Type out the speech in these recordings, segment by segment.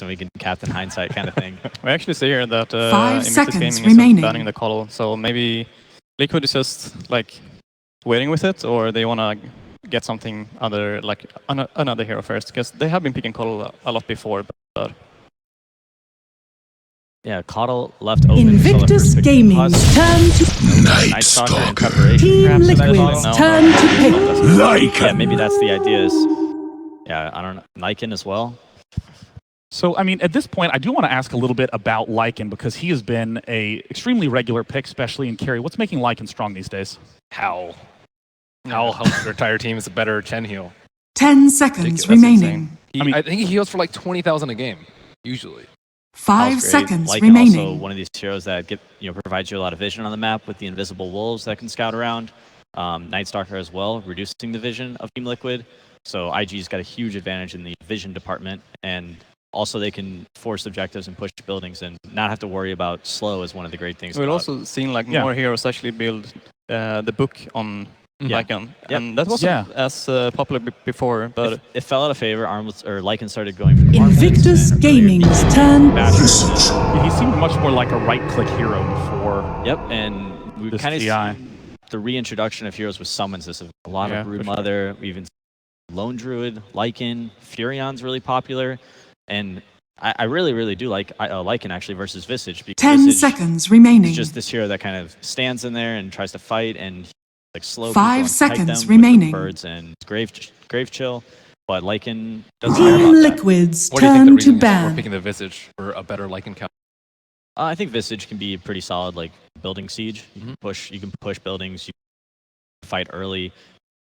so we can Captain Hindsight kind of thing. We actually see here that 5 Invictus seconds Gaming remaining. is banning the coddle, so maybe Liquid is just like waiting with it, or they want to get something other, like another hero first, because they have been picking coddle a lot before. But yeah, coddle left open. Invictus Gaming's turn to Night Stalker in preparation. Team Liquid's turn to pick. Lycan. Yeah, maybe that's the idea. Yeah, I don't know. Lycan as well. So, I mean, at this point, I do want to ask a little bit about Lycan because he has been a extremely regular pick, especially in carry. What's making Lycan strong these days? Howl helps their entire team is a better Chen heal. 10 seconds That's remaining. insane. I think he heals for like 20,000 a game, usually. 5 Great. seconds Lycan remaining. also one of these heroes that provides you a lot of vision on the map with the invisible wolves that can scout around. Night Stalker as well, reducing the vision of Team Liquid. So IG's got a huge advantage in the vision department, and also they can force objectives and push buildings and not have to worry about slow is one of the great things. We've about also seen like more heroes actually build the book on Lycan, and that wasn't as popular before. But it fell out of favor. Lycan started going for Invictus Gaming's turn. He seemed much more like a right-click hero before. Yep, and we this kind of TI. see the reintroduction of heroes with summons. This a lot of Broodmother, we even Lone Druid, Lycan, Furion's really popular, and I really, really do like Lycan actually versus Visage. Because 10 Visage seconds remaining. is just this hero that kind of stands in there and tries to fight and like slow 5 people and kite seconds them remaining. with the birds and grave chill, but Lycan doesn't care Team about that. Liquid's What do you think the turn reason to is for ban. picking the Visage for a better Lycan count? I think Visage can be pretty solid, like building siege. You can push buildings, you can fight early,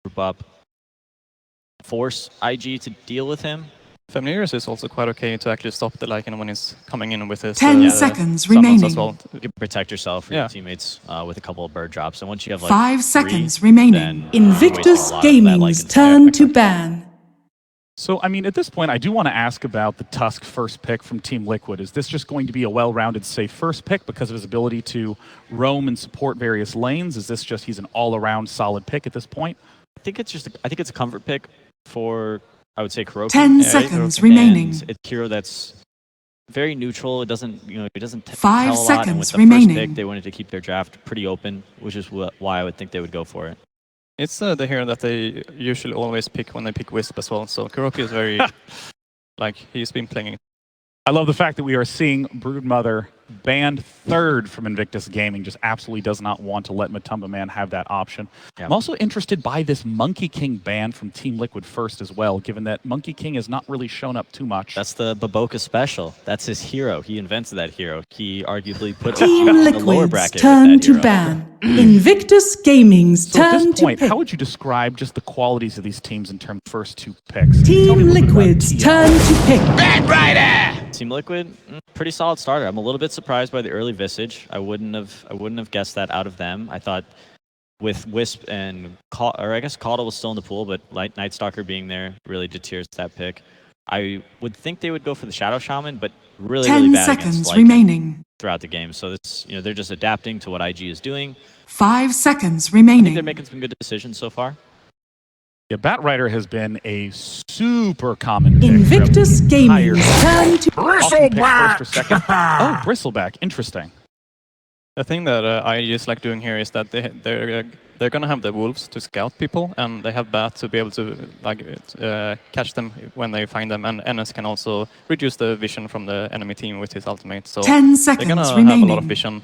group up, force IG to deal with him. Familiars is also quite okay to actually stop the Lycan when he's coming in with his 10 seconds summons remaining. as well. You can protect yourself or your teammates with a couple of bird drops, and once you have like 5 3, seconds remaining. then Invictus a lot of that Gaming's Lycan's turn effect. to ban. So, I mean, at this point, I do want to ask about the Tusk first pick from Team Liquid. Is this just going to be a well-rounded, safe first pick because of his ability to roam and support various lanes? Is this just he's an all-around solid pick at this point? I think it's a comfort pick for, I would say, Kuroki. 10 seconds remaining. And it's a hero that's very neutral. It doesn't, it doesn't 5 tell a lot. And seconds with the remaining. first pick, they wanted to keep their draft pretty open, which is why I would think they would go for it. It's the hero that they usually always pick when they pick Wisp as well. So Kuroki is very, like, he's been playing. I love the fact that we are seeing Broodmother banned third from Invictus Gaming, just absolutely does not want to let Matumba Man have that option. Yeah. I'm also interested by this Monkey King ban from Team Liquid first as well, given that Monkey King has not really shown up too much. That's the Baboka special. That's his hero. He invented that hero. He arguably put Team in the lower Liquid's bracket turn with that to hero. ban. Invictus Gaming's So at turn this to point, pick. how would you describe just the qualities of these teams in terms of first 2 picks? Tell me a Team little bit about Liquid's TI. turn to pick. Team Liquid, pretty solid starter. I'm a little bit surprised by the early Visage. I wouldn't have guessed that out of them. I thought with Wisp and I guess Caudle was still in the pool, but Night Stalker being there really deters that pick. I would think they would go for the Shadow Shaman, but really 10 bad seconds against Lycan remaining. throughout the game. So this, they're just adapting to what IG is doing. 5 seconds I think they're remaining. making some good decisions so far. Yeah, Batrider has been a super common pick. Invictus throughout the entire Gaming's turn to often picked first or second. Oh, Bristleback. Interesting. The thing that IG is like doing here is that they're gonna have the wolves to scout people, and they have bat to be able to like catch them when they find them, and NS can also reduce the vision from the enemy team with his ultimate. So 10 they're seconds gonna have a remaining. lot of vision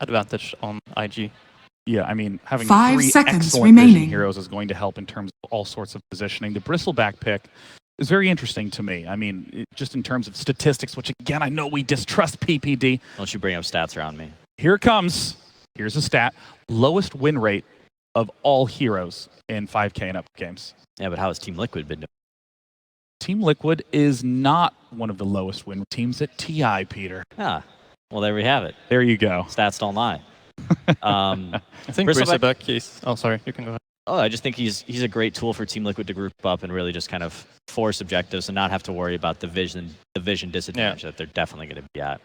advantage on IG. Yeah, I mean, having 5 3 seconds excellent remaining. vision heroes is going to help in terms of all sorts of positioning. The Bristleback pick is very interesting to me. I mean, just in terms of statistics, which again, I know we distrust PPD. Don't you bring up stats around me. Here it comes. Here's a stat. Lowest win rate of all heroes in 5K and up games. Yeah, but how has Team Liquid been doing? Team Liquid is not one of the lowest win teams at TI, Peter. Ah, well, there we have it. There you go. Stats don't lie. I think Bristleback- Bristleback is. Oh, sorry, you can go ahead. Oh, I just think he's a great tool for Team Liquid to group up and really just kind of force objectives and not have to worry about the vision disadvantage that they're definitely going to be at.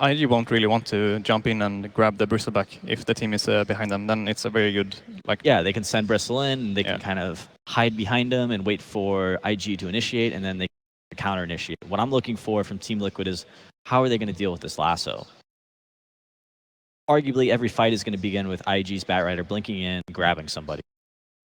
IG won't really want to jump in and grab the Bristleback if the team is behind them. Then it's a very good Yeah, they can send Bristle in, and they can kind of hide behind him and wait for IG to initiate, and then they counter initiate. What I'm looking for from Team Liquid is how are they going to deal with this lasso? Arguably, every fight is going to begin with IG's Batrider blinking in, grabbing somebody.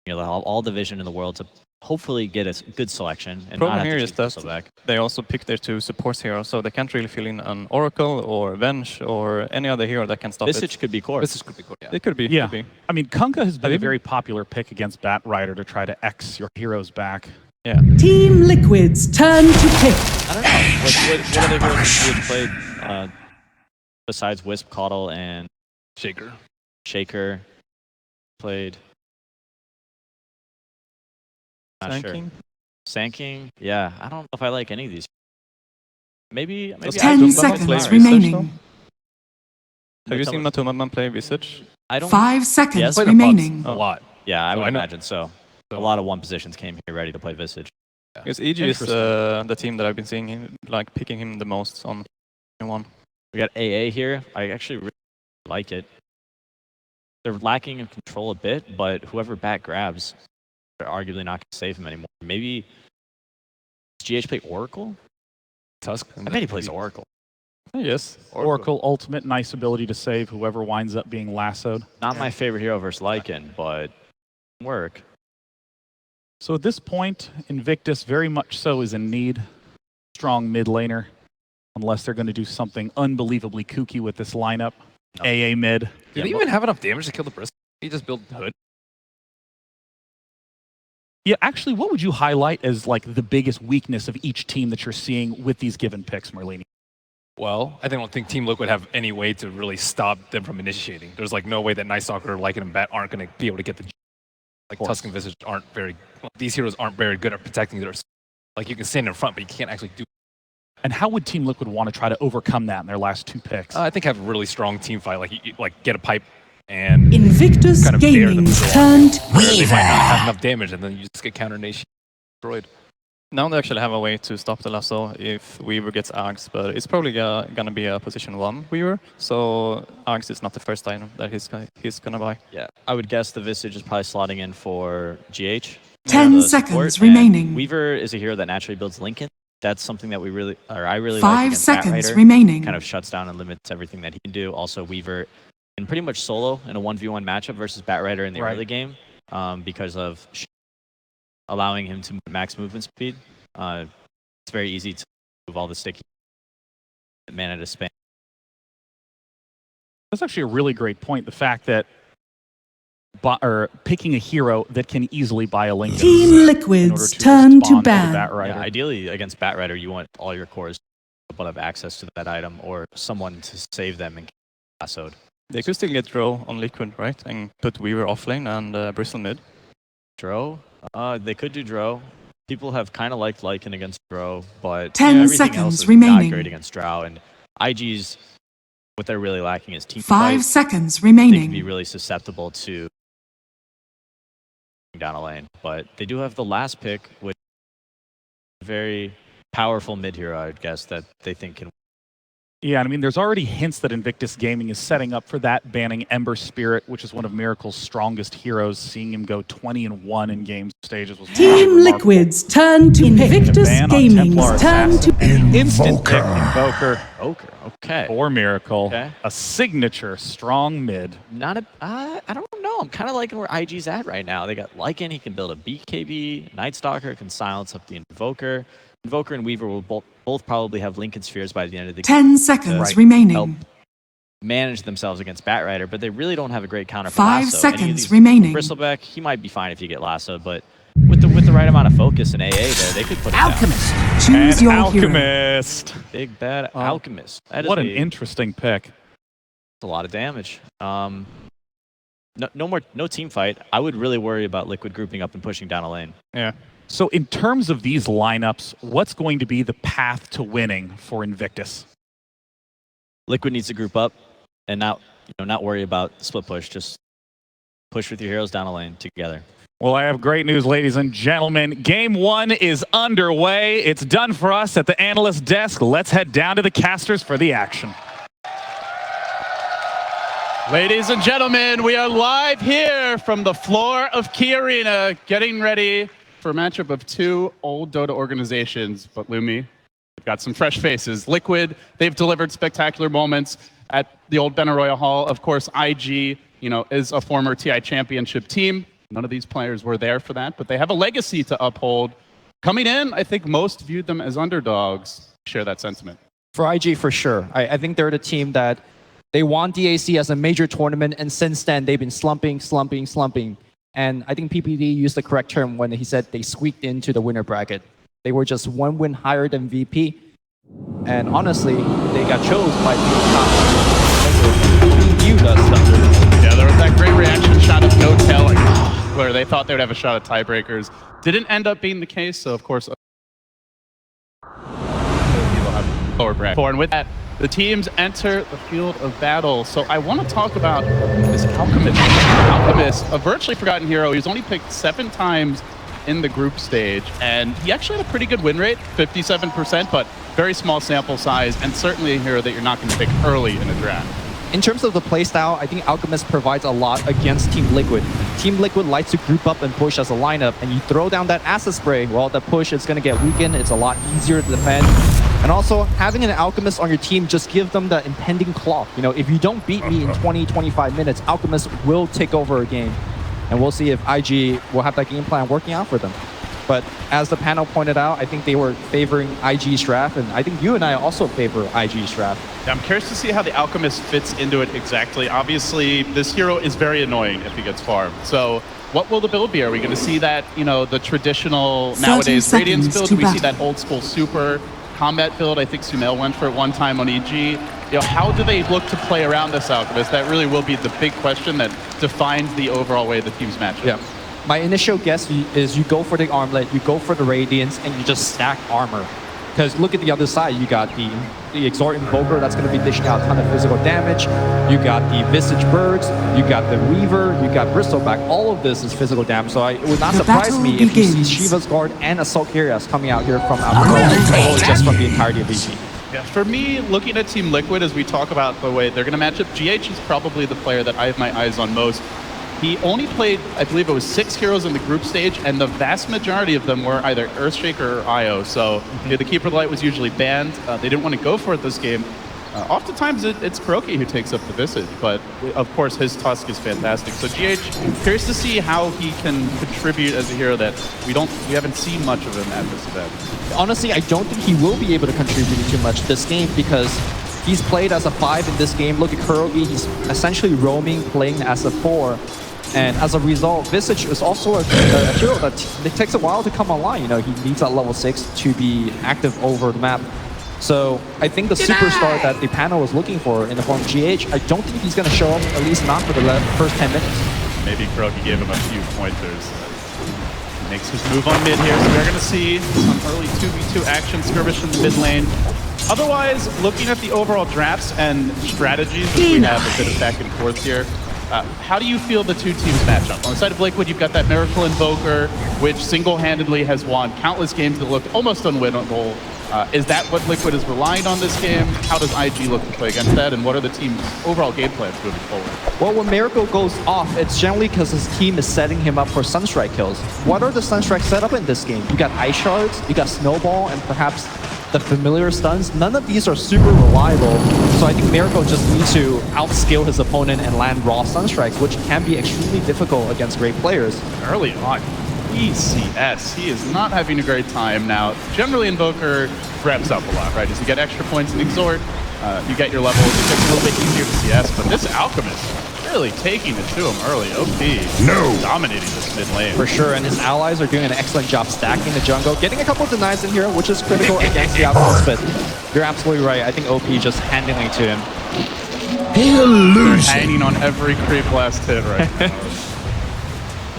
You know, they'll have all the vision in the world to hopefully get a good selection. And Problem not have here to is chase that Pistol back. they also pick their 2 support heroes, so they can't really fill in an Oracle or Venge or any other hero that can stop Visage it. could be core. This could be cool. Yeah. It could be. Yeah. Could be. I mean, Kunkka has been Have a you very popular pick against Batrider to try to X your heroes back. Yeah. Team Liquid's turn to pick. I don't know. What other heroes have played besides Wisp, Caudle, and Shaker. Shaker? Played. Not sure. Tanking. Sand yeah, I don't know if I like any of these. Maybe 10 seconds remaining. Have you seen Matumaman play Visage? I don't. 5 seconds Yes. Played the bots remaining. a lot. Yeah, I So would I know- imagine so. A So- lot of 1 positions came here ready to play Visage. Because EG is the team that I've been seeing him, like picking him the most on one. We got AA here. I actually really like it. They're lacking in control a bit, but whoever back grabs, they're arguably not going to save him anymore. Maybe does GH play Oracle? Tusk. I bet he plays Oracle. Yes. Oracle ultimate, nice ability to save whoever winds up being lassoed. Not my favorite hero versus Lycan, but work. So at this point, Invictus very much so is in need. Strong mid laner, unless they're going to do something unbelievably kooky with this lineup. No. AA mid. Did he even have enough damage to kill the Bristle? He just built Hood. Yeah, actually, what would you highlight as like the biggest weakness of each team that you're seeing with these given picks, Merlini? Well, I don't think Team Liquid have any way to really stop them from initiating. There's like no way that Night Stalker, Lycan, and Bat aren't going to be able to get the... Like Tusk and Visage aren't very... Well, these heroes aren't very good at protecting their... Like you can stand in front, but you can't actually do... And how would Team Liquid want to try to overcome that in their last 2 picks? I think have a really strong team fight. Like, like get a pipe and Invictus kind of dare them Gaming's to go turn on. to Where they might not have enough damage, and then you just get counter nation destroyed. Now they actually have a way to stop the lasso if Weaver gets Aghs, but it's probably gonna be a position 1 Weaver, so Aghs is not the first item that he's gonna buy. Yeah, I would guess the Visage is probably slotting in for GH. 10 the seconds support, and remaining. Weaver is a hero that naturally builds Lincoln. That's something that I really 5 like against seconds Batrider. remaining. Kind of shuts down and limits everything that he can do. Also, Weaver can pretty much solo in a 1v1 matchup versus Batrider in the Right. early game because of allowing him to max movement speed. It's very easy to move all the sticky mana to spam. That's actually a really great point. The fact that picking a hero that can easily buy a Lincoln. Team in order Liquid's to turn to respond ban. Batrider. Yeah, ideally, against Batrider, you want all your cores to have access to that item or someone to save them and get lassoed. They could still get Drow on Liquid, right? And put Weaver offlane and Bristle mid. Dro? They could do Dro. People have kind of liked Lycan against Dro, but 10 everything else seconds is remaining. not great against Drow. And IG's, what they're really lacking is team 5 fight. seconds They can be remaining. really susceptible to down a lane. But they do have the last pick, which is a very powerful mid hero, I would guess, that they think can. Yeah, and I mean, there's already hints that Invictus Gaming is setting up for that, banning Ember Spirit, which is one of Miracle's strongest heroes. Seeing him go 20-1 in game stages was Team remarkable. Liquid's turn to Invictus Ban on Gaming's Templar turn Assassin. to Instant pick Invoker Okay. for Miracle. Okay. A signature strong mid. Not a. I don't know. I'm kind of liking where IG's at right now. They got Lycan. He can build a BKB. Night Stalker can silence up the Invoker. Invoker and Weaver will both probably have Lincoln Spheres by the end of the game. 10 seconds Right. Help remaining. manage themselves against Batrider, but they really don't have a great counter for 5 lasso. Any of seconds these- remaining. Bristleback, he might be fine if you get lasso, but with the right amount of focus and AA there, they could put it down. Alchemist, choose And your hero. Alchemist. Big bad Oh. Alchemist. That is What an a interesting pick. lot of damage. No team fight. I would really worry about Liquid grouping up and pushing down a lane. Yeah. So in terms of these lineups, what's going to be the path to winning for Invictus? Liquid needs to group up and not worry about split push. Just push with your heroes down a lane together. Well, I have great news, ladies and gentlemen. Game 1 is underway. It's done for us at the analyst desk. Let's head down to the casters for the action. Ladies and gentlemen, we are live here from the floor of Key Arena, getting ready for a matchup of two old Dota organizations, but Lumi, we've got some fresh faces. Liquid, they've delivered spectacular moments at the old Benaroya Hall. Of course, IG, is a former TI championship team. None of these players were there for that, but they have a legacy to uphold. Coming in, I think most viewed them as underdogs. Share that sentiment. For IG, for sure. I think they're the team that they won DAC as a major tournament, and since then, they've been slumping. And I think PPD used the correct term when he said they squeaked into the winner bracket. They were just one win higher than VP. And honestly, they got chose by being viewed as the underdog. Yeah, there was that great reaction shot of no tail, where they thought they would have a shot at tiebreakers. Didn't end up being the case, so of course, people have lower bracket. And with that, the teams enter the field of battle. So I want to talk about this Alchemist. Alchemist, a virtually forgotten hero. He was only picked 7 times in the group stage, and he actually had a pretty good win rate, 57%, but very small sample size, and certainly a hero that you're not going to pick early in a draft. In terms of the playstyle, I think Alchemist provides a lot against Team Liquid. Team Liquid likes to group up and push as a lineup, and you throw down that acid spray, well, the push is going to get weakened. It's a lot easier to defend. And also, having an Alchemist on your team just gives them the impending clock. If you don't beat me in 20, 25 minutes, Alchemist will take over a game. And we'll see if IG will have that game plan working out for them. But as the panel pointed out, I think they were favoring IG's draft, and I think you and I also favor IG's draft. Yeah, I'm curious to see how the Alchemist fits into it exactly. Obviously, this hero is very annoying if he gets farmed. So what will the build be? Are we going to see that, the traditional nowadays Radiance build? Do we see that old school super combat build? I think Sumail went for it one time on EG. How do they look to play around this Alchemist? That really will be the big question that defines the overall way the teams match up. Yeah. My initial guess is you go for the armlet, you go for the Radiance, and you just stack armor. Because look at the other side, you got the Exort Invoker that's going to be dishing out a ton of physical damage. You got the Visage Birds, you got the Weaver, you got Bristleback. All of this is physical damage, so it would not surprise me if you see Shiva's Guard and Assault Kyrios coming out here from Alchemist, or just from the entirety of VP. Yeah, for me, looking at Team Liquid as we talk about the way they're going to match up, GH is probably the player that I have my eyes on most. He only played, I believe it was 6 heroes in the group stage, and the vast majority of them were either Earthshaker or IO. So the Keeper of the Light was usually banned. They didn't want to go for it this game. Oftentimes it's Kuroki who takes up the Visage, but of course his Tusk is fantastic. So GH, curious to see how he can contribute as a hero that we haven't seen much of him at this event. Honestly, I don't think he will be able to contribute too much this game because he's played as a 5 in this game. Look at Kuroki, he's essentially roaming, playing as a 4. And as a result, Visage is also a hero that it takes a while to come online. He needs that level 6 to be active over the map. So I think the superstar that the panel was looking for in the form of GH, I don't think he's going to show up, at least not for the first 10 minutes. Maybe Kuroki gave him a few pointers. He makes his move on mid here, so we're going to see some early 2v2 action skirmish in the mid lane. Otherwise, looking at the overall drafts and strategies, as we have a bit of back and forth here, how do you feel the two teams match up? On the side of Liquid, you've got that Miracle Invoker, which single-handedly has won countless games that looked almost unwinnable. Is that what Liquid is relying on this game? How does IG look to play against that? And what are the team's overall game plans moving forward? Well, when Miracle goes off, it's generally because his team is setting him up for Sunstrike kills. What are the Sunstrikes set up in this game? You got Ice Shards, you got Snowball, and perhaps the familiar stuns. None of these are super reliable, so I think Miracle just needs to outskill his opponent and land raw Sunstrikes, which can be extremely difficult against great players. Early on, ECS, he is not having a great time now. Generally, Invoker reps up a lot, right? As you get extra points in Exort, you get your levels, it gets a little bit easier to CS, but this Alchemist really taking it to him early. OP dominating this mid lane. For sure, and his allies are doing an excellent job stacking the jungle, getting a couple of denies in here, which is critical against the Alchemist, but you're absolutely right. I think OP just handling it to him. Hanging on every creep last hit right now.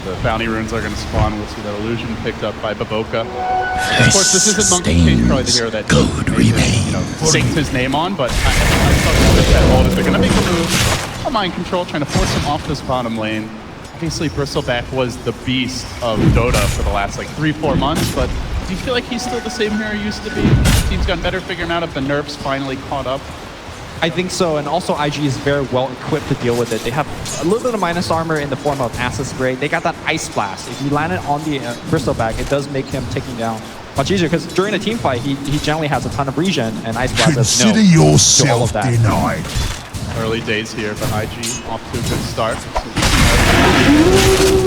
The bounty runes are going to spawn. We'll see that illusion picked up by Baboka. Of course, this isn't Monkey King, probably the hero that synced his name on, but I thought with that hold, if they're going to make a move, a mind control, trying to force him off this bottom lane. Obviously, Bristleback was the beast of Dota for the last 3-4 months, but do you feel like he's still the same hero he used to be? The team's gotten better figuring out if the nerfs finally caught up. I think so, and also IG is very well equipped to deal with it. They have a little bit of minus armor in the form of Acid Spray. They got that Ice Blast. If you land it on the Bristleback, it does make him taking down much easier, because during a team fight, he generally has a ton of regen, and Ice Blast does no Consider to all yourself of that. denied. Early days here, but IG off to a good start.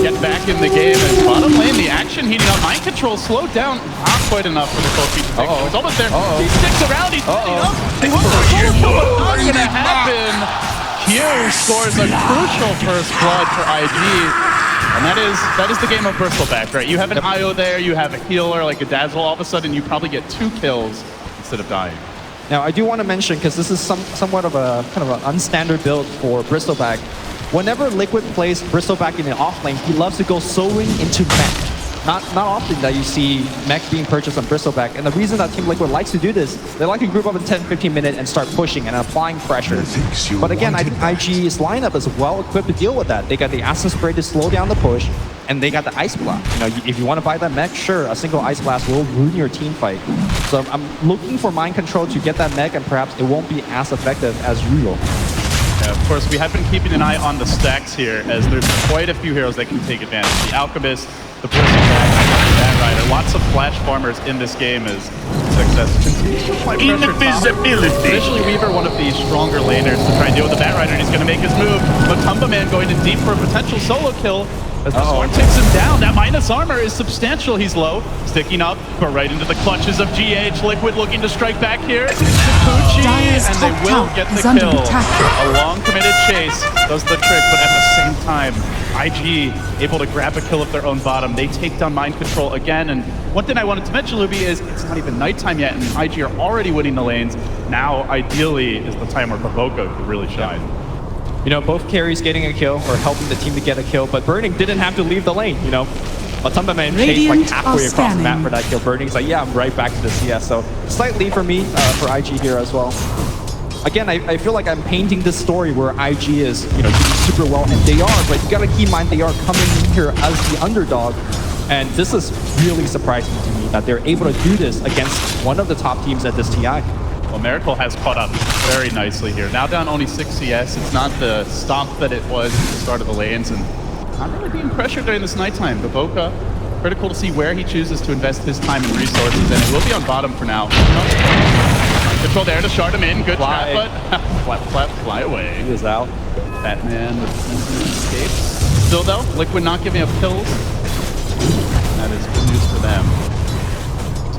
Get back in the game, and bottom lane, the action heating up. Mind control slowed down, not quite enough for the Kofi to take. He's almost there. He sticks around, he's setting up. They want the solo kill, but not gonna happen. Q scores a crucial first blood for IG. And that is the game of Bristleback, right? You have an IO there, you have a healer like a Dazzle, all of a sudden you probably get 2 kills instead of dying. Now, I do want to mention, because this is somewhat of a kind of an unstandard build for Bristleback. Whenever Liquid plays Bristleback in the off lane, he loves to go soloing into mech. Not often that you see mech being purchased on Bristleback. And the reason that Team Liquid likes to do this, they like to group up in 10-15 minutes and start pushing and applying pressure. But again, I think IG's lineup is well equipped to deal with that. They got the Acid Spray to slow down the push, and they got the Ice Blast. You know, if you want to buy that mech, sure, a single Ice Blast will ruin your team fight. So I'm looking for mind control to get that mech, and perhaps it won't be as effective as usual. Yeah, of course, we have been keeping an eye on the stacks here, as there's quite a few heroes that can take advantage. The Alchemist, the Bristleback, the Bat Rider. Lots of flash farmers in this game as success continues to apply pressure. Invisibility. Initially, Weaver, one of the stronger laners, to try and deal with the Bat Rider, and he's going to make his move. But Tumba Man going in deep for a potential solo kill. As the Storm takes him down, that minus armor is substantial. He's low, sticking up, but right into the clutches of GH. Liquid looking to strike back here. Dutchie, Dire's and they top will tower get the is under kill. attack. A long committed chase does the trick, but at the same time, IG able to grab a kill of their own bottom. They take down mind control again. And one thing I wanted to mention, Luby, is it's not even nighttime yet, and IG are already winning the lanes. Now, ideally, is the time where Baboka could really shine. You know, both carries getting a kill or helping the team to get a kill, but Burning didn't have to leave the lane, you know. Tumba Man chased like halfway across the map for that kill. Burning's like, yeah, I'm right back to the CS. So slight lead for me, for IG here as well. Again, I feel like I'm painting this story where IG is, you know, doing super well, and they are, but you gotta keep in mind they are coming in here as the underdog. And this is really surprising to me that they're able to do this against one of the top teams at this TI. Well, Miracle has caught up very nicely here. Now down only 6 CS. It's not the stomp that it was at the start of the lanes, and not really being pressured during this nighttime. Baboka, critical to see where he chooses to invest his time and resources, and it will be on bottom for now. Control there to shard him in. Good trap, but flap, fly away. He is out. Batman with instant escapes. Still though, Liquid not giving up kills. That is good news for them.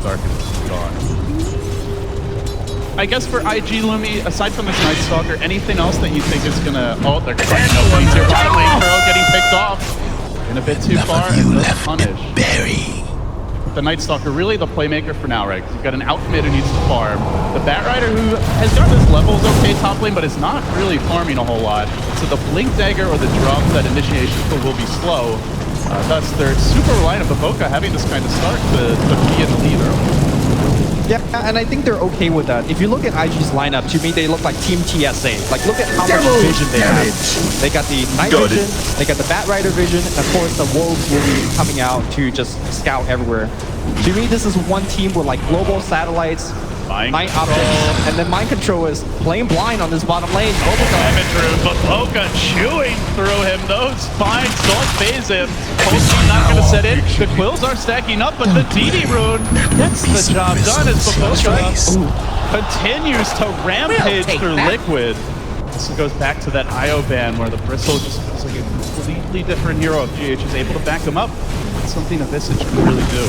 Stark is gone. I guess for IG, Lumi, aside from this Night Stalker, anything else that you think is gonna... Oh, they're gonna find no things here. Bottom lane, Curl getting picked off. In a bit too far, and does punish. The Night Stalker, really the playmaker for now, right? Because you've got an outcommit who needs to farm. The Bat Rider, who has got his levels okay top lane, but is not really farming a whole lot. So the Blink Dagger or the drop, that initiation kill will be slow. Thus, they're super reliant on Baboka having this kind of start to be in the lead early. Yeah, and I think they're okay with that. If you look at IG's lineup, to me, they look like Team TSA. Like, look at how much vision they have. They got the Night Vision, they got the Bat Rider vision, and of course, the Wolves will be coming out to just scout everywhere. To me, this is one team with, like, global satellites, night optics, and then mind control is playing blind on this bottom lane. Baboka chewing through him. Those spines don't phase him. Kofi's not going to set in. The Quills are stacking up, but the DD rune gets the job done as Baboka continues to rampage through Liquid. This goes back to that IO ban where the Bristle just feels like a completely different hero. If GH is able to back him up, that's something a Visage can really do.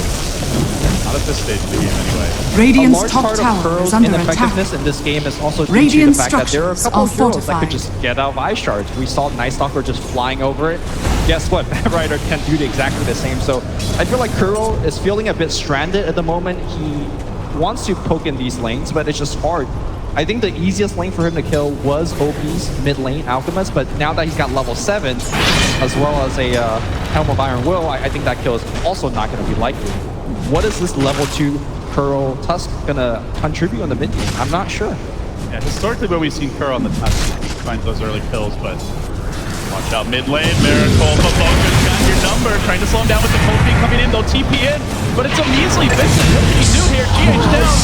Not at this stage of the game, anyway. Radiant's a large top part of tower Pearl's is under ineffectiveness attack. in this game is also due to Radiant the fact that there are a couple of structures heroes that are could just get out of Ice Shards. We saw Night Stalker just flying over it. Guess what? Bat Rider can do exactly the same. So I feel like Kuro is feeling a bit stranded at the moment. He wants to poke in these lanes, but it's just hard. I think the easiest lane for him to kill was OP's mid lane, Alchemist, but now that he's got level 7, as well as a Helm of Iron Will, I think that kill is also not going to be likely. What is this level 2 Curl Tusk going to contribute on the mid game? I'm not sure. Yeah, historically when we've seen Curl on the top, he finds those early kills, but watch out mid lane, Miracle, Baboka's got your number, trying to slow him down with the Kofi coming in, they'll TP in, but it's a measly business. What can he do here? GH down.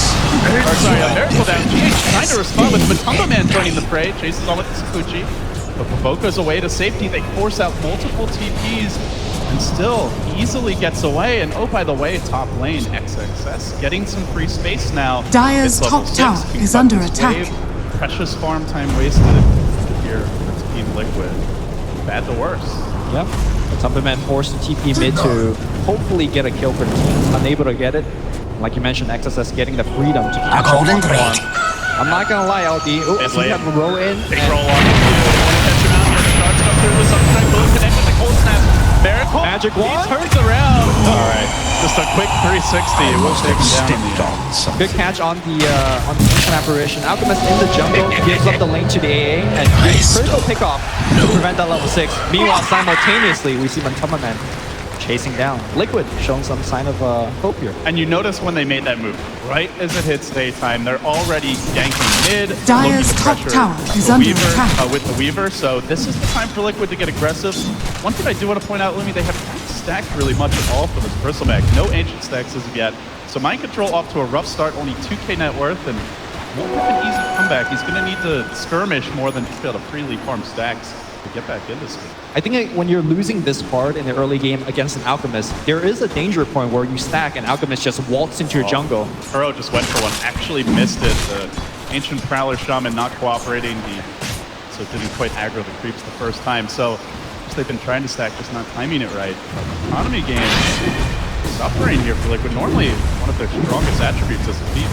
Or sorry, Miracle down. GH trying to respond with Tumba Man joining the fray, chases on with the Sakuchi. But Provoca's away to safety. They force out multiple TPs and still easily gets away. And oh, by the way, top lane, XXS getting some free space now. Dire's It's level top 6, tower keeps is up under this attack. wave. Precious farm time wasted here for Team Liquid. Bad to worse. Yep. The Tumberman forced the TP mid to hopefully get a kill for the team. Unable to get it. Like you mentioned, XSS getting the freedom to catch up on the farm. I'm not gonna lie, LD. Oh, It's we late. have a roll in. Big and roll on. Catch him out here. The sharks come through with something. Bullet connect with the cold snap. Miracle. Magic He wand. turns around. All right. Just a quick 360. It will take him down. Good catch on the Ancient Apparition. Alchemist in the jungle gives up the lane to the AA and gives critical pickoff to prevent that level 6. Meanwhile, simultaneously, we see Tumberman chasing down. Liquid showing some sign of hope here. And you notice when they made that move, right as it hits daytime, they're already ganking mid. Dire's looking to top pressure tower is the under Weaver, attack. with the Weaver, so this is the time for Liquid to get aggressive. One thing I do want to point out, Lumi, they have not stacked really much at all for this Bristleback. No ancient stacks as of yet. So Mind Control off to a rough start, only 2k net worth, and won't have an easy comeback. He's going to need to skirmish more than just be able to freely farm stacks to get back into this game. I think when you're losing this hard in the early game against an Alchemist, there is a danger point where you stack and Alchemist just waltz into your jungle. Kuro just went for one, actually missed it. The Ancient Prowler Shaman not cooperating, so it didn't quite aggro the creeps the first time. So just they've been trying to stack, just not timing it right. Economy game suffering here for Liquid. Normally one of their strongest attributes as a team.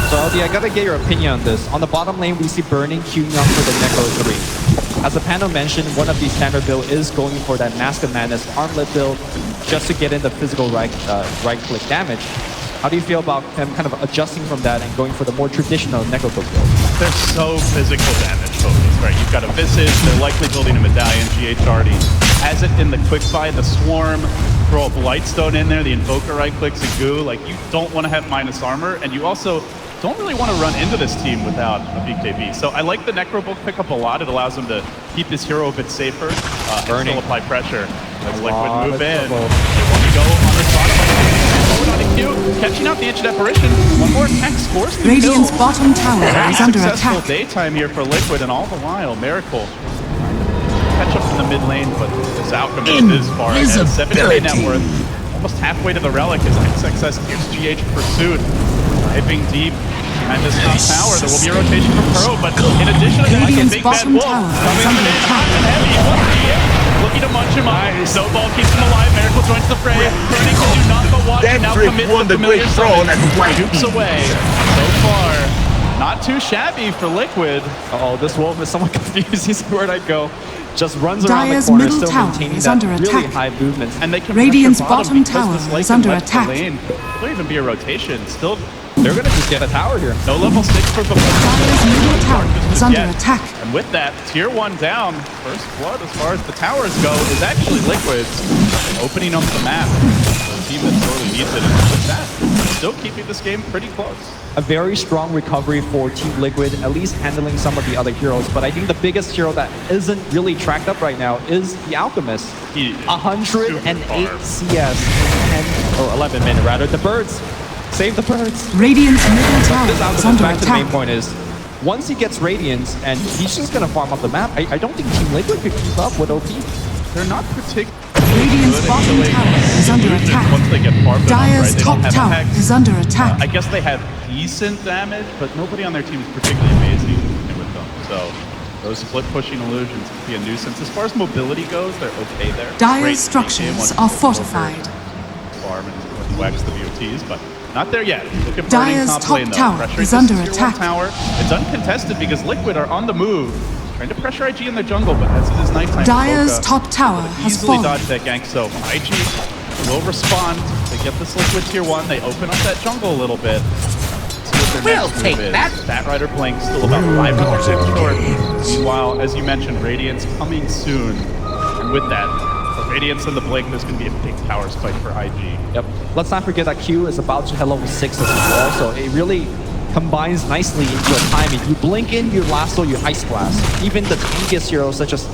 So LD, I gotta get your opinion on this. On the bottom lane, we see Burning queuing up for the Necro 3. As the panel mentioned, one of these standard build is going for that Mask of Madness armlet build just to get in the physical right-click damage. How do you feel about them kind of adjusting from that and going for the more traditional Necro build? They're so physical damage focused, right? You've got a Visage, they're likely building a Medallion, GH already has it in the quick buy, the Swarm, throw a Blightstone in there, the Invoker right clicks a goo. Like, you don't want to have minus armor, and you also don't really want to run into this team without a BKB. So I like the Necro build pickup a lot. It allows him to keep his hero a bit safer and still apply pressure. As Liquid move in. They want to go on this bottom. Forward on a Q, catching out the Ancient Apparition. One more attack scores the Radiant's kill. bottom tower Very is under successful attack. daytime here for Liquid, and all the while, Miracle catch up in the mid lane, but this Alchemist is far ahead. 7k net worth, almost halfway to the Relic as XXS gives GH pursuit. Diving deep behind this top tower. There will be a rotation from Kuro, but in addition to that, a Radiant's big bad bottom wolf tower is coming under in attack. hot and heavy. What's GH looking to munch him up. Snowball keeps him alive. Miracle joins the fray. Burning to do not but watch. And now commits the familiar summon. Dukes away. So far, not too shabby for Liquid. Uh-oh, this wolf is somewhat confused. He's where'd I go? Just runs around Dire's the corner, middle still tower maintaining is that under really attack. high movement. And they can Radiant's pressure bottom because tower this Lycan is under left the attack. lane. There'll even be a rotation. Still, They're gonna just get a tower here. no level 6 for the Dire's middle tower is under attack. And with that, tier 1 down, first blood as far as the towers go is actually Liquid's opening up the map. The team that sorely needs it, and with that, still keeping this game pretty close. A very strong recovery for Team Liquid, at least handling some of the other heroes. But I think the biggest hero that isn't really tracked up right now is the Alchemist. He is 108 super CS in 10 or 11 minutes rather. The birds, save the birds. Radiant's middle tower This is Alchemist, under back to the main attack. point is, once he gets Radiance and he's just gonna farm up the map, I don't think Team Liquid could keep up with OP. They're not particularly Radiant's good bottom until tower is under lose it attack. once they get farmed enough, right? Dire's They don't top have tower Hex. is under attack. I guess they have decent damage, but nobody on their team is particularly amazing with them. So those split pushing illusions can be a nuisance. As far as mobility goes, they're okay there. Dire's Great structures game, are one fortified. farm and wax the BOTs, but not there yet. Look at Dire's Burning top top lane, though. tower Pressuring is this under tier 1 attack. Tower. It's uncontested because Liquid are on the move, trying to pressure IG in the jungle, but as it is nighttime, Dire's Boca top tower will has easily fallen. dodge that gank. So IG will respond. They get this Liquid tier 1. They open up that jungle a little bit. See what their next move is. Batrider playing still about 500 short. Meanwhile, as you mentioned, Radiance coming soon. And with that, for Radiance and the Blink, there's going to be a big tower spike for IG. Yep. Let's not forget that Q is about to hit level 6 as well, so it really combines nicely into a timing. You blink in, you lasso, you ice blast. Even the tankiest heroes such as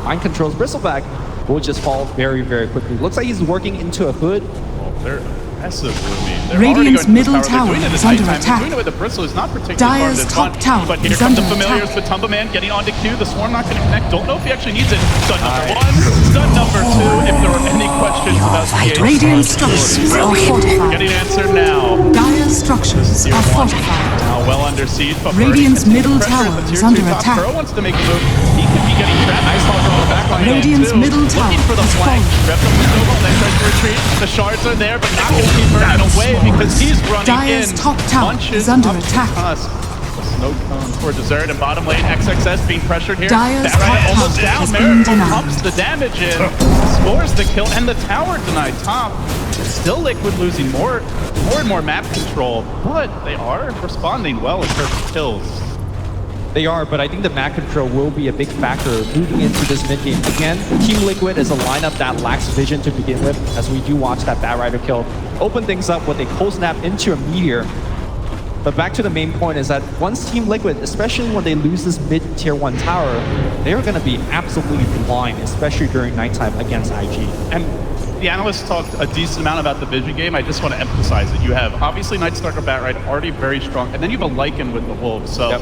Mind Control's Bristleback will just fall very, very quickly. Looks like he's working into a hood. Well, they're aggressive, Lumi. They're Radiant's already going middle for the tower. They're doing it tower at is under nighttime. attack. They're doing it with the Bristle. It's not particularly Dire's fun. top tower But here is come the under familiars attack. with Tumba Man getting onto Q. The Swarm not going to connect. Don't know if he actually needs it. Stun number 1. Stun number 2. If there were any questions about the Radiant structures are fortified. getting answered now. Dire structures are fortified. Now well under siege, but Radiant's Birdie middle continues tower pressure at the is tier under 2 top. attack. Burrow wants to make a move. He could be getting trapped. Nice talker on the back line. Radiant's too. middle tower Looking for the is flank. falling. Rep up the snowball, then tries to retreat. The shards are there, but not going to keep burning away because he's running Dire's in. top tower Bunches is under up attack. Tusk. The snow cone for dessert and bottom lane. XXS being pressured here. Dire's That right top almost tower down. has been Miracle denied. pumps the damage in. Scores the kill and the tower denied top. Still Liquid losing more and more map control, but they are responding well in terms of kills. They are, but I think the map control will be a big factor moving into this mid game. Again, Team Liquid is a lineup that lacks vision to begin with, as we do watch that Bat Rider kill open things up with a cold snap into a meteor. But back to the main point is that once Team Liquid, especially when they lose this mid tier 1 tower, they are going to be absolutely blind, especially during nighttime against IG. And the analysts talked a decent amount about the vision game. I just want to emphasize that you have obviously Night Stalker Bat Rider already very strong, and then you have a Lycan with the Wolves. So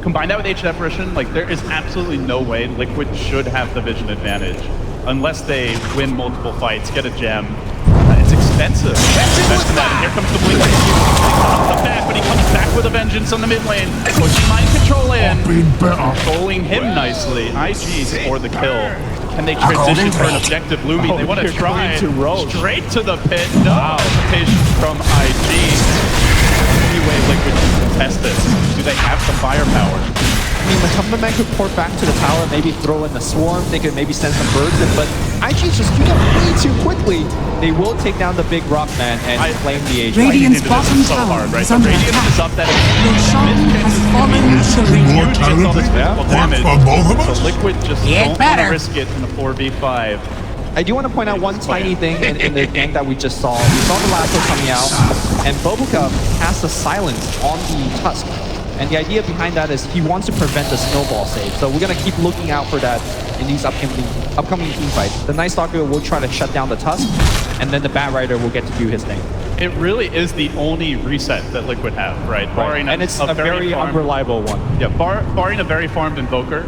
combine that with H apparition, like there is absolutely no way Liquid should have the vision advantage unless they win multiple fights, get a gem. It's expensive. Invest in that. And here comes the blink. Off the back, but he comes back with a vengeance on the mid lane. Pushing mind control in. Controlling him nicely. IG for the kill. Can they transition for an objective? Lumi, they want to try straight to the pit. No hesitation from IG. Any way Liquid can contest this? Do they have some firepower? I mean, the Tumberman could port back to the tower, maybe throw in the swarm, they could maybe send some birds in, but IG's just doing it way too quickly. They will take down the big rock man and claim the age. Radiant's This bottom is so tower hard, right? is The under Radiant attack. is up that Roshan has fallen to huge the hits on this physical damage. for both of us? So Liquid just Get don't want to better. risk it in a 4v5. I do want to point out one tiny thing in the gank that we just saw. We saw the lasso coming out, and Bobuka casts a silence on the Tusk. And the idea behind that is he wants to prevent the snowball save. So we're going to keep looking out for that in these upcoming team fights. The Night Stalker will try to shut down the Tusk, and then the Bat Rider will get to do his thing. It really is the only reset that Liquid have, right? Barring And it's a very unreliable one. Yeah, barring a very farmed Invoker,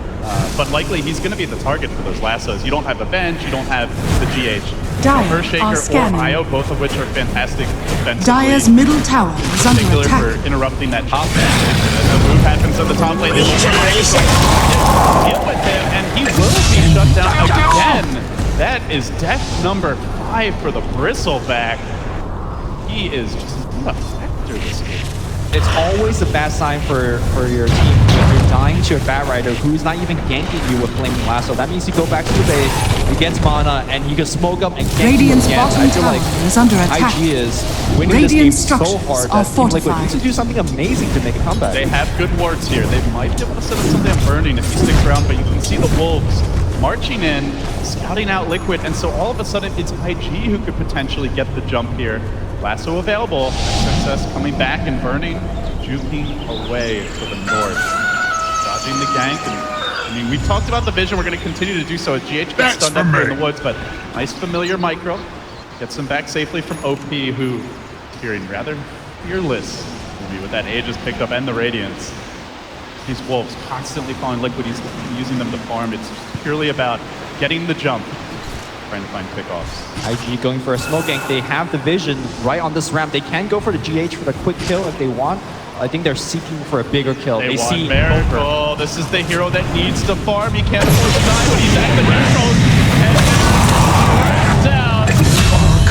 but likely he's going to be the target for those lassos. You don't have a bench, you don't have the GH. Dire Earthshaker are or scanning. IO, both of which are fantastic defensively. Dire's middle tower is under Particular attack. for interrupting that top lane. As the move happens on the top lane, they will deal with him, and he will be shut down again. That is death number 5 for the Bristleback. He is just what a vector this game. It's always a bad sign for your team when you're dying to a Bat Rider who's not even ganking you with Flaming Lasso. That means you go back to the base, he gets mana, and you can smoke up and gank Radiant's you again. bottom I feel tower like is under attack. IG is winning Radiant this game so structures hard are that Team Liquid fortified. needs to do something amazing to make a comeback. They have good wards here. They might be able to set up something on Burning if he sticks around, but you can see the Wolves marching in, scouting out Liquid, and so all of a sudden it's IG who could potentially get the jump here. Lasso available, Success coming back and Burning, juking away to the north. Dodging the gank, and I mean, we talked about the vision, we're going to continue to do so as GH gets stunned up here in the woods, but nice familiar micro. Gets him back safely from OP, who is appearing rather fearless. Maybe with that Aegis picked up and the Radiance. These Wolves constantly following Liquid, he's using them to farm. It's purely about getting the jump, trying to find pickoffs. IG going for a smoke gank. They have the vision right on this ramp. They can go for the GH for the quick kill if they want. I think they're seeking for a bigger kill. They want see Miracle. Poker. This is the hero that needs to farm. He can't afford to die, but he's at the neutral. And down.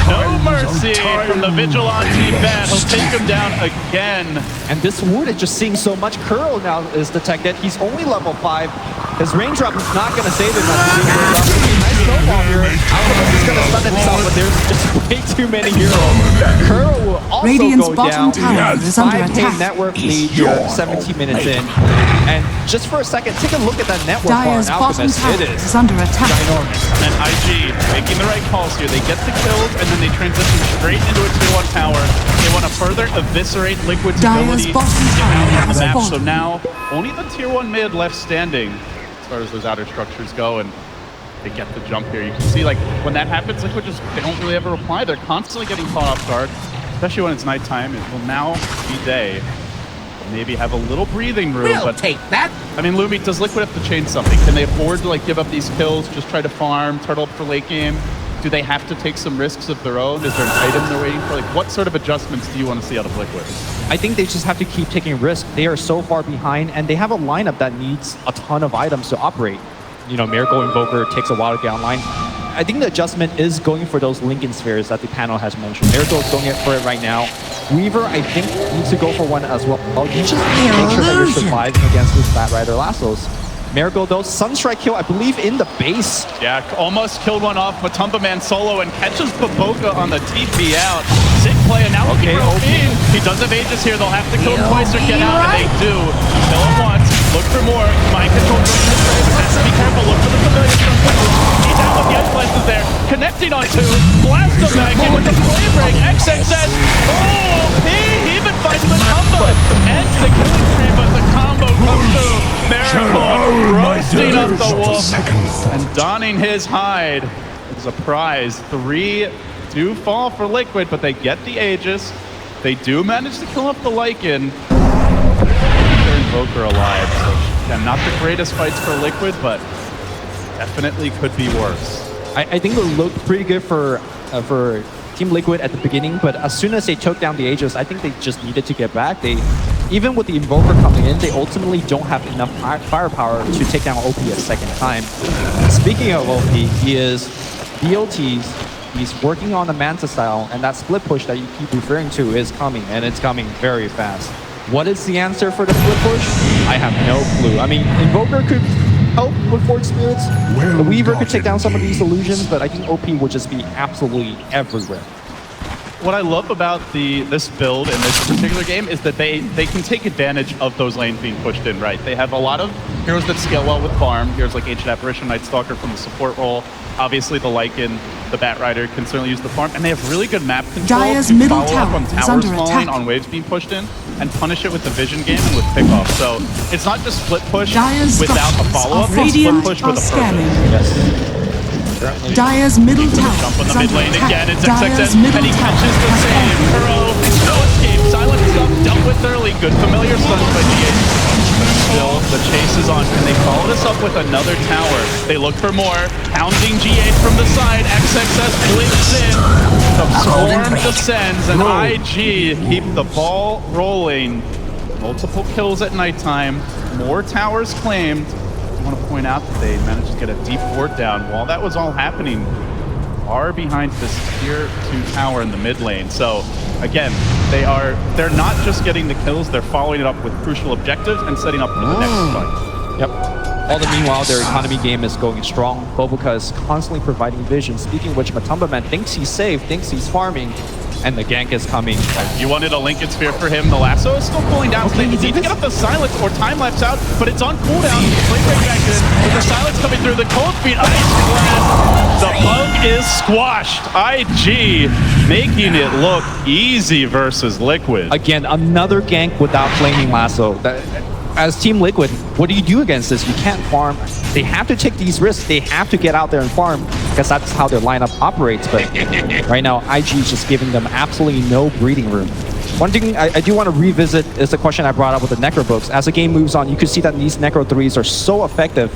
No mercy from the Vigilante Bat. He'll take him down again. And this Wood is just seeing so much curl now is detected. He's only level 5. His raindrop is not going to save him. Nice snowball here. I don't know if he's going to stun himself, but there's just way too many heroes. Curl will also Radiant's go bottom down. tower is under 5K attack. network lead 17 minutes in. And just for a second, take a look at that network bar Dire's in bottom Alchemist. tower It is is under attack. ginormous. And IG making the right calls here. They get the kills and then they transition straight into a tier 1 tower. They want to further eviscerate Liquid's Dire's ability to bottom get tower out of has the map. fallen. So now only the tier 1 mid left standing as far as those outer structures go. And they get the jump here. You can see, like, when that happens, Liquid just, they don't really ever reply. They're constantly getting caught off guard, especially when it's nighttime. It will now be day. Maybe have a little breathing room, but take that. I mean, Lumi, does Liquid have to change something? Can they afford to like give up these kills, just try to farm, turtle up for late game? Do they have to take some risks of their own? Is there an item they're waiting for? Like, what sort of adjustments do you want to see out of Liquid? I think they just have to keep taking risks. They are so far behind, and they have a lineup that needs a ton of items to operate. You know, Miracle Invoker takes a while to get online. I think the adjustment is going for those Lincoln Spheres that the panel has mentioned. Miracle is going for it right now. Weaver, I think, needs to go for one as well. You just make sure that you're surviving against these Bat Rider lassos. Miracle, though, Sunstrike kill, I believe, in the base. Yeah, almost killed one off Matumba Man solo and catches Baboka on the TP out. Sick play, and now looking for OP. He does have Aegis here. They'll have to kill him twice or get out, and they do. Kill him once, look for more. Mind control going this way, but has to be careful. Look for the familiar stuff. He's out with the Edge Blasters there. Connecting on two. Blast him back in with the flame break. XXS. Oh, he even fights Matumba. Ends the killing spree, but the combo comes through. Miracle roasting up the wolf and donning his hide as a prize. 3 do fall for Liquid, but they get the Aegis. They do manage to kill off the Lycan. Their Invoker alive, so yeah, not the greatest fights for Liquid, but definitely could be worse. I think it looked pretty good for Team Liquid at the beginning, but as soon as they took down the Aegis, I think they just needed to get back. Even with the Invoker coming in, they ultimately don't have enough firepower to take down OP a second time. Speaking of OP, he is BOTs, he's working on the Manta style, and that split push that you keep referring to is coming, and it's coming very fast. What is the answer for the split push? I have no clue. I mean, Invoker could help with Forge Spirits. The Weaver could take down some of these illusions, but I think OP would just be absolutely everywhere. What I love about this build in this particular game is that they can take advantage of those lanes being pushed in, right? They have a lot of heroes that scale well with farm. Heroes like Ancient Apparition, Night Stalker from the support role. Obviously, the Lycan, the Bat Rider can certainly use the farm. And they have really good map control Dire's to middle follow up tower on is towers under falling, attack. on waves being pushed in, and punish it with the vision game and with pickoff. So it's not just split push Dire's without a structures follow-up, are it's split radiant push are with a scanning. purpose. Yes. Dire's middle tower Jump on is the mid under lane attack. again. It's Dire's XXS, middle and he tower catches the has save. fallen. Kuro, no escape. Silent stuff dealt with early. Good familiar stuns by GH. Still, the chase is on, and they follow this up with another tower. They look for more. Pounding GH from the side. XXS blinks in. The swarm descends, and IG keep the ball rolling. Multiple kills at nighttime. More towers claimed. I want to point out that they managed to get a deep ward down. While that was all happening, are behind this tier 2 tower in the mid lane. So again, they're not just getting the kills, they're following it up with crucial objectives and setting up for the next fight. Yep. All the meanwhile, their economy game is going strong. Boboka is constantly providing vision. Speaking of which, Matumba Man thinks he's safe, thinks he's farming, and the gank is coming. You wanted a Lincoln Sphere for him. The lasso is still pulling down. So they need to get up the silence or time lapse out, but it's on cooldown. Flame break back in. With the silence coming through, the cold feet ice blast. The bug is squashed. IG making it look easy versus Liquid. Again, another gank without flaming lasso. As Team Liquid, what do you do against this? You can't farm. They have to take these risks. They have to get out there and farm because that's how their lineup operates. But right now, IG is just giving them absolutely no breathing room. One thing I do want to revisit is the question I brought up with the Necro books. As the game moves on, you can see that these Necro 3s are so effective.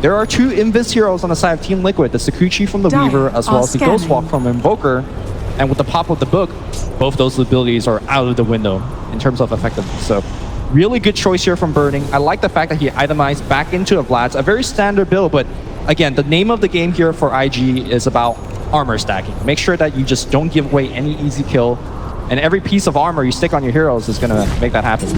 There are 2 Invis heroes on the side of Team Liquid, the Sakuchi from the Weaver, as well as the Ghostwalk from Invoker. And with the pop of the book, both those abilities are out of the window in terms of effectiveness. So really good choice here from Burning. I like the fact that he itemized back into a Vlad's, a very standard build, but again, the name of the game here for IG is about armor stacking. Make sure that you just don't give away any easy kill, and every piece of armor you stick on your heroes is gonna make that happen.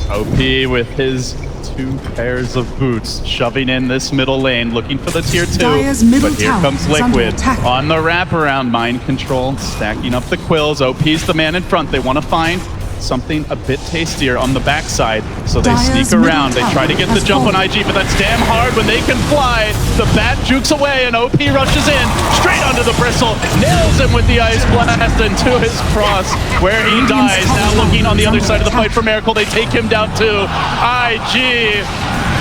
OP with his 2 pairs of boots, shoving in this middle lane, looking for the tier 2. Dire's middle But here tower comes is under Liquid attack. on the wraparound, mind control, stacking up the quills. OP's the man in front. They want to find something a bit tastier on the backside, so they Dire's sneak around. They middle try to tower get the has jump on fallen. IG, but that's damn hard when they can fly. The bat jukes away, and OP rushes in, straight onto the bristle, nails him with the ice blast into his cross, where he dies. Now looking on the other side of the fight for Miracle, they take him down too. IG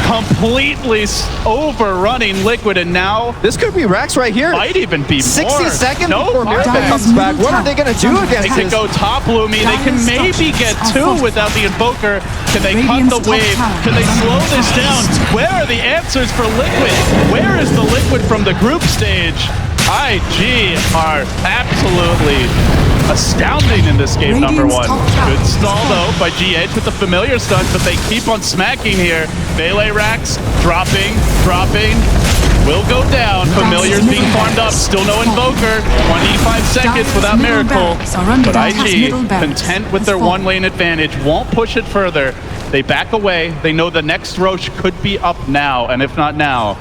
completely overrunning Liquid, and now This could be Rex right here. might even be 60 more. seconds No, before Miracle Dyer's comes back. middle What are they going to do tower against they this? could go top Lumi. They can Dyer's maybe get structures are 2 fortified. without the Invoker. Can they cut Radiant's the top wave? tower Can they is slow under this down? attack. Where are the answers for Liquid? Where is the Liquid from the group stage? IG are absolutely astounding in this game, number Radiant's one. top tower Good is stall though falling. by GH with the familiar stuns, but they keep on smacking here. Melee racks dropping. Will go down. Familiar's being farmed up. Still no Invoker. 25 seconds Dyer's without middle Miracle. barracks are under But attack. IG, Middle barracks content with has their fallen. 1-lane advantage, won't push it further. They back away. They know the next Roche could be up now, and if not now,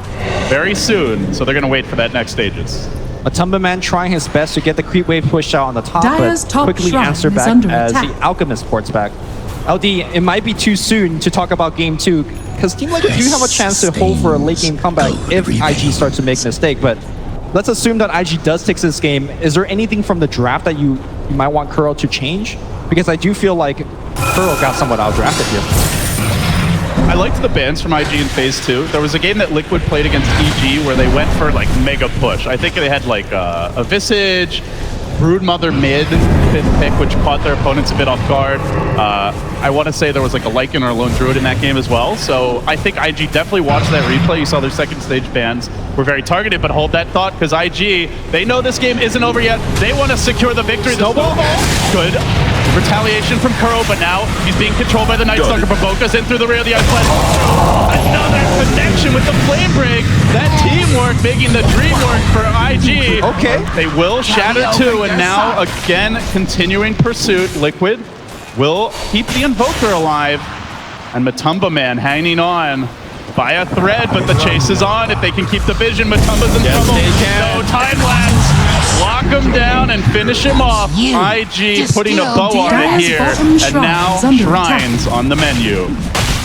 very soon. So they're going to wait for that next stages. Matumba Man trying his best to get the creep wave pushed out on the top, Dyer's but top quickly shrine answer is back under as attack. the Alchemist ports back. LD, it might be too soon to talk about game 2, because Team Liquid do have a chance to hold for a late game comeback if IG starts to make a mistake, but let's assume that IG does take this game. Is there anything from the draft that you might want Kuro to change? Because I do feel like Kuro got somewhat outdrafted here. I liked the bans from IG in Phase 2. There was a game that Liquid played against EG where they went for like mega push. I think they had like a Visage, Broodmother mid, 5th pick, which caught their opponents a bit off guard. I want to say there was like a Lycan or a Lone Druid in that game as well. So I think IG definitely watched that replay. You saw their second stage bans were very targeted, but hold that thought because IG, they know this game isn't over yet. They want to secure the victory. The snowball. Good. Retaliation from Kuro, but now he's being controlled by the Night Stalker. Baboka's in through the rear of the Ice Blast. Another connection with the Flame Break. That teamwork making the dream work for IG. Okay. They will shatter too, and now again continuing pursuit. Liquid will keep the Invoker alive, and Matumba Man hanging on by a thread, but the chase is on. If they can keep the vision, Matumba's in trouble. they can. No time lapse. Lock him down and finish him off. IG putting a bow on it Dyer's here, bottom and shrine now is under attack. Shrines on the menu.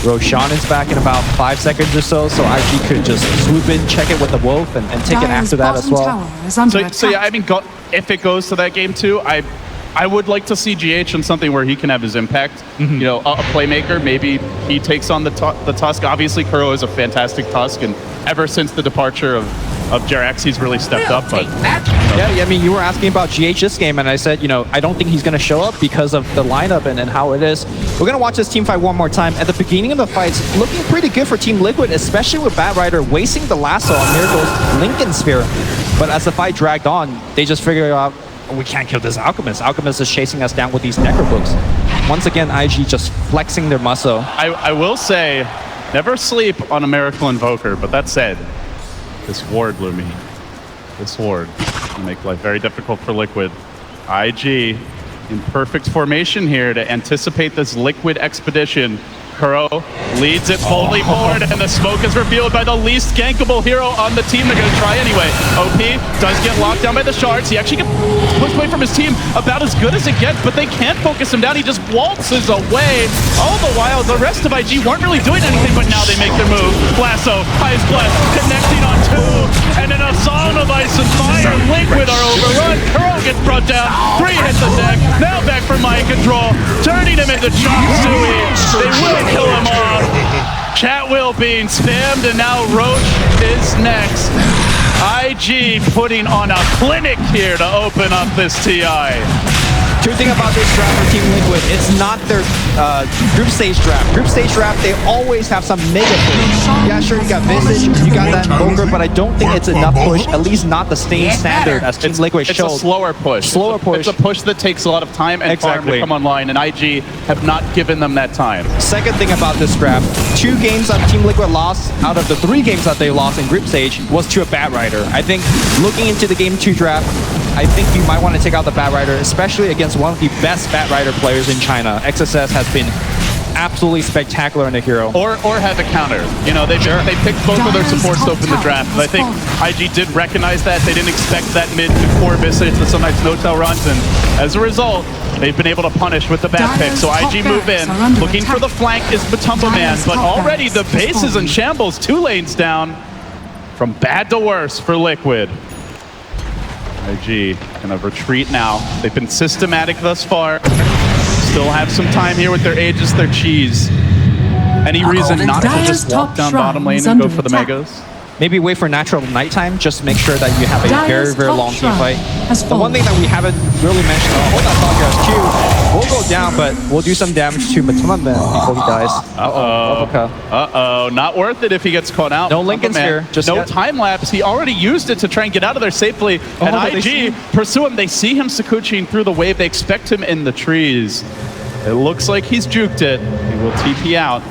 Roshan is back in about 5 seconds or so IG could just swoop in, check it with the Wolf, and take it Dyer's after that as bottom well. tower is under So yeah, I attack. mean, if it goes to that game too, I would like to see GH in something where he can have his impact. You know, a playmaker. Maybe he takes on the Tusk. Obviously, Kuro is a fantastic Tusk, and ever since the departure of Jerax, he's really stepped up. But Yeah, I mean, you were asking about GH this game, and I said, you know, I don't think he's going to show up because of the lineup and how it is. We're going to watch this team fight one more time. At the beginning of the fight, it's looking pretty good for Team Liquid, especially with Batrider wasting the lasso on Miracle's Lincoln Sphere. But as the fight dragged on, they just figured out, we can't kill this Alchemist. Alchemist is chasing us down with these Necro books. Once again, IG just flexing their muscle. I will say, never sleep on a Miracle Invoker. But that said, this ward, Lumi, this ward will make life very difficult for Liquid. IG in perfect formation here to anticipate this Liquid expedition. Kuro leads it boldly forward, and the smoke is revealed by the least gankable hero on the team. They're going to try anyway. OP does get locked down by the shards. He actually gets pushed away from his team about as good as it gets, but they can't focus him down. He just waltzes away. All the while, the rest of IG weren't really doing anything, but now they make their move. Lasso, Ice Blast, connecting on 2, and in a song of ice and fire, Liquid are overrun. Kuro gets brought down. 3 hit the deck. Now back for mind control, turning him into chop suey. They will kill him off. Chat wheel being spammed, and now Roche is next. IG putting on a clinic here to open up this TI. Two things about this draft for Team Liquid, it's not their group stage draft. Group stage draft, they always have some mega push. Yeah, sure, you got Visage, you got that Invoker, but I don't think it's enough push, at least not the same standard as Team Liquid It's showed. a slower push. Slower push. It's a push that takes a lot of time and farm to come online, and IG have not given them that time. Second thing about this draft, 2 games that Team Liquid lost out of the 3 games that they lost in group stage was to a Batrider. I think looking into the game 2 draft, I think you might want to take out the Batrider, especially against one of the best Batrider players in China. XSS has been absolutely spectacular in the hero. Or have a counter. You know, they picked both of their supports to open the draft, but I think IG did recognize that. They didn't expect that mid to core Visage with some nice no-tail runs, and as a result, they've been able to punish with the bat pick. So IG move in, looking for the flank is Matumba Man, but already the base is in shambles. 2 lanes down, from bad to worse for Liquid. IG gonna retreat now. They've been systematic thus far. Still have some time here with their Aegis, their cheese. Any reason not to Dire's just walk top down bottom shrine lane is and go under for the attack. megas? Maybe wait for natural nighttime. Just make sure that you have a Dire's very top long team shrine fight. has The one thing that we haven't really mentioned, hold on, Talker has Q. We'll go down, but we'll do some damage to Matuma before he dies. Uh-oh. Not worth it if he gets caught out. No Lincoln Sphere. Just no time lapse. He already used it to try and get out of there safely. And IG pursue him. They see him Sakuchiing through the wave. They expect him in the trees. It looks like he's juked it. He will TP out.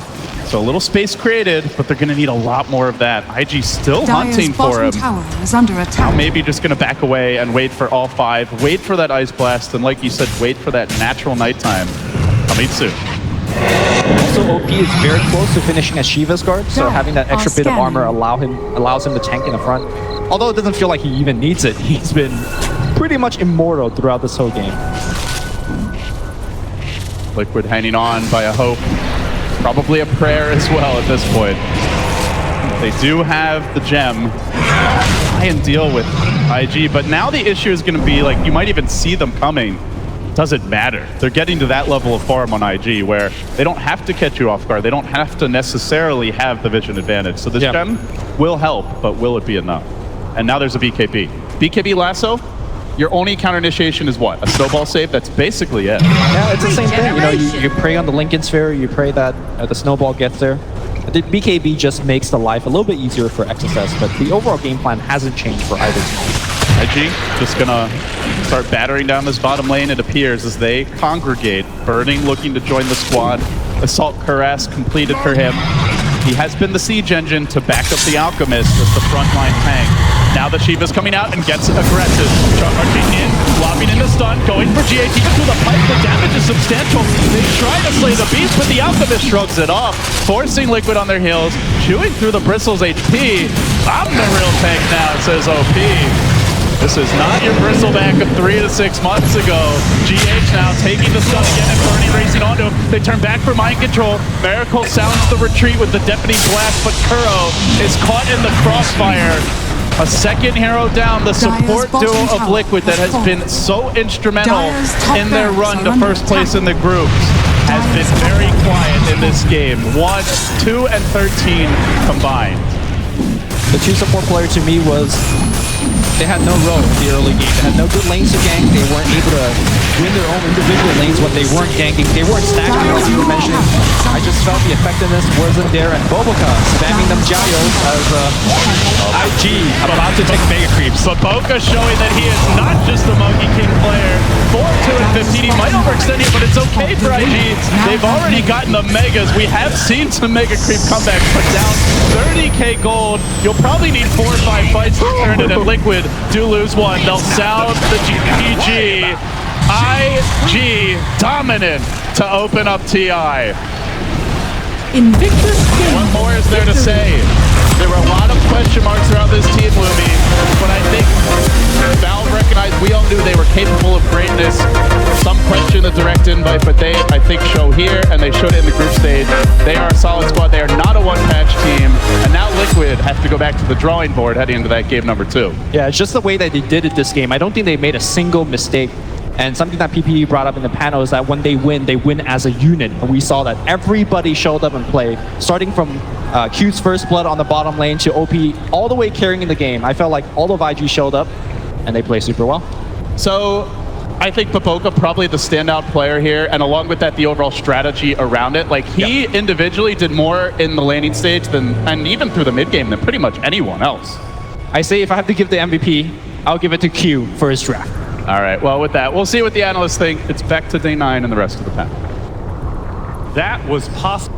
So a little space created, but they're going to need a lot more of that. IG still hunting for him. Tower is under Now attack. maybe just going to back away and wait for all 5. Wait for that Ice Blast. And like you said, wait for that natural nighttime coming soon. Also, OP is very close to finishing as Shiva's guard, so Dire having that extra are bit of scanning. armor allows him to tank in the front. Although it doesn't feel like he even needs it. He's been pretty much immortal throughout this whole game. Liquid hanging on by a hope. Probably a prayer as well at this point. They do have the gem. Try and deal with IG, but now the issue is going to be like you might even see them coming. Doesn't matter. They're getting to that level of farm on IG where they don't have to catch you off guard. They don't have to necessarily have the vision advantage. So this gem will help, but will it be enough? And now there's a BKB. BKB lasso. Your only counter initiation is what? A snowball save? That's basically it. Yeah, it's the same thing. You know, you pray on the Lincoln Sphere, you pray that the snowball gets there. The BKB just makes the life a little bit easier for XSS, but the overall game plan hasn't changed for either team. IG just gonna start battering down this bottom lane, it appears, as they congregate. Burning looking to join the squad. Assault Cuirass completed for him. He has been the siege engine to back up the Alchemist as the frontline tank. Now the Shiva's coming out and gets aggressive. Charging in, lobbing in the stun, going for GH, even through the pipe. The damage is substantial. They try to slay the beast, but the Alchemist shrugs it off, forcing Liquid on their heels, chewing through the Bristles HP. I'm the real tank now, says OP. This is not your bristleback of 3 to 6 months ago. GH now taking the stun again and Burning racing onto him. They turn back for mind control. Miracle sounds the retreat with the deafening blast, but Kuro is caught in the crossfire. A second hero down, the support duo of Liquid that has been so instrumental in their run to first place in the groups has been very quiet in this game. 1, 2, and 13 combined. The 2 support player to me was, they had no role in the early game. They had no good lanes to gank. They weren't able to win their own individual lanes when they weren't ganking. They weren't stacking, like you were mentioning. I just felt the effectiveness wasn't there, and Boboka spamming them Gyos as IG. I'm about to take mega creeps. Boboka showing that he is not just a Monkey King player. 4, 2, and 15. He might overextend here, but it's okay for IG. They've already gotten the megas. We have seen some mega creep comebacks, but down 30k gold. You'll probably need 4 or 5 fights to turn it, and Liquid do lose one. They'll sound the GG. IG dominant to open up TI. Invictus What more is there to say? There were a lot of question marks around this team, Lumi, but I think Valve recognized, we all knew they were capable of greatness. Some question the direct invite, but they, I think, show here, and they showed it in the group stage. They are a solid squad. They are not a one-patch team, and now Liquid have to go back to the drawing board heading into that game number 2. Yeah, it's just the way that they did it this game. I don't think they made a single mistake. And something that PPE brought up in the panel is that when they win as a unit. And we saw that everybody showed up and played, starting from Q's first blood on the bottom lane to OP, all the way carrying in the game. I felt like all of IG showed up, and they played super well. So I think Boboka probably the standout player here, and along with that, the overall strategy around it. Like, he individually did more in the laning stage than, and even through the mid game, than pretty much anyone else. I say if I have to give the MVP, I'll give it to Q for his draft. All right, well, with that, we'll see what the analysts think. It's back to day 9 and the rest of the panel. That was possible.